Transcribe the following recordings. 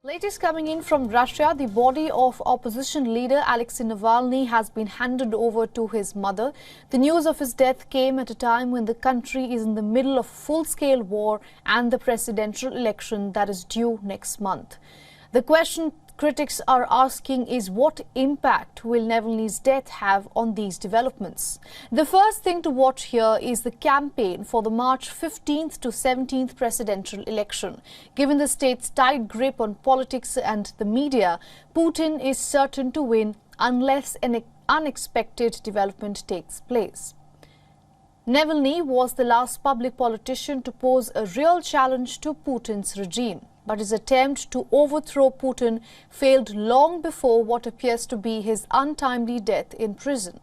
Latest coming in from Russia, the body of opposition leader Alexei Navalny has been handed over to his mother. The news of his death came at a time when the country is in the middle of full-scale war and the presidential election that is due next month. The question critics are asking is what impact will Navalny's death have on these developments? The first thing to watch here is the campaign for the March 15th to 17th presidential election. Given the state's tight grip on politics and the media, Putin is certain to win unless an unexpected development takes place. Navalny was the last public politician to pose a real challenge to Putin's regime. But his attempt to overthrow Putin failed long before what appears to be his untimely death in prison.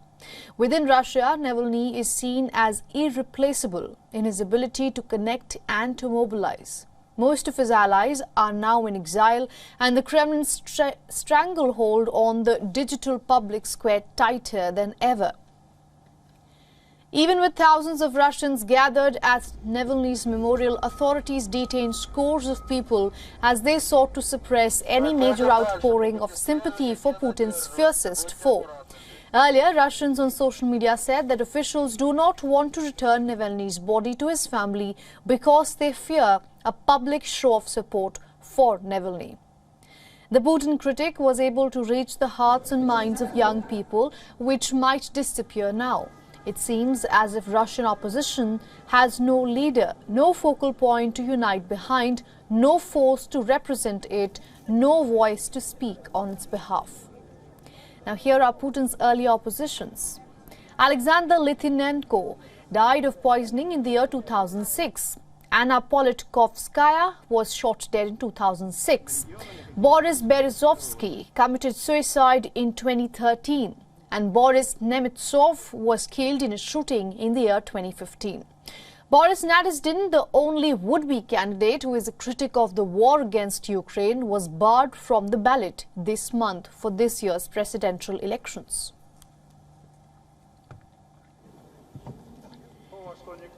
Within Russia, Navalny is seen as irreplaceable in his ability to connect and to mobilize. Most of his allies are now in exile, and the Kremlin's stranglehold on the digital public square tighter than ever. Even with thousands of Russians gathered at Navalny's memorial, authorities detained scores of people as they sought to suppress any major outpouring of sympathy for Putin's fiercest foe. Earlier, Russians on social media said that officials do not want to return Navalny's body to his family because they fear a public show of support for Navalny. The Putin critic was able to reach the hearts and minds of young people, which might disappear now. It seems as if Russian opposition has no leader, no focal point to unite behind, no force to represent it, no voice to speak on its behalf. Now here are Putin's early oppositions. Alexander Litvinenko died of poisoning in the year 2006. Anna Politkovskaya was shot dead in 2006. Boris Berezovsky committed suicide in 2013. And Boris Nemtsov was killed in a shooting in the year 2015. Boris Nadezhdin, the only would-be candidate who is a critic of the war against Ukraine, was barred from the ballot this month for this year's presidential elections.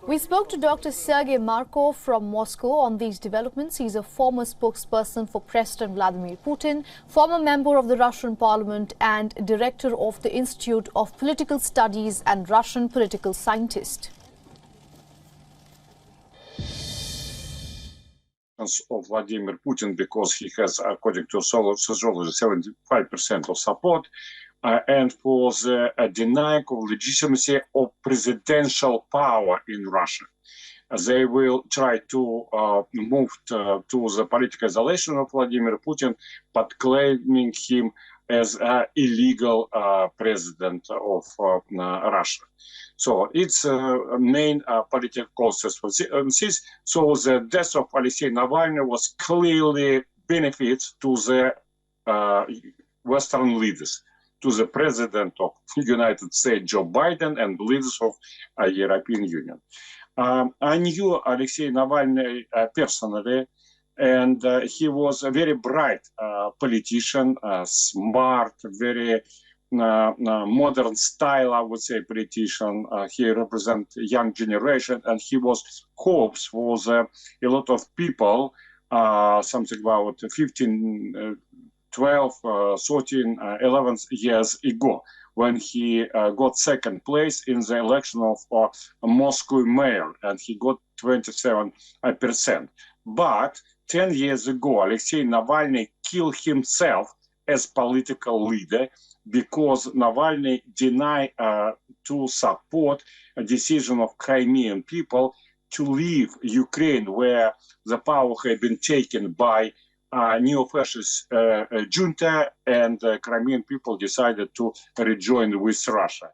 We spoke to Dr. Sergei Markov from Moscow on these developments. He's a former spokesperson for President Vladimir Putin, former member of the Russian parliament and director of the Institute of Political Studies and Russian political scientist. Of Vladimir Putin, because he has, according to sociology, 75% of support, and for the denying of legitimacy of presidential power in Russia. They will try to move to the political isolation of Vladimir Putin, but claiming him as an illegal president of Russia. So it's main political causes for this. So the death of Alexei Navalny was clearly benefits to the Western leaders, to the President of the United States, Joe Biden, and leaders of European Union. I knew Alexei Navalny personally, and he was a very bright politician, smart, very modern style, I would say, politician. He represents young generation, and he was hopes for a lot of people, something about 15, 12, 13, 11 years ago, when he got second place in the election of Moscow mayor, and he got 27%. But 10 years ago, Alexei Navalny killed himself as political leader because Navalny denied to support a decision of Crimean people to leave Ukraine, where the power had been taken by neo-fascist junta, and Crimean people decided to rejoin with Russia.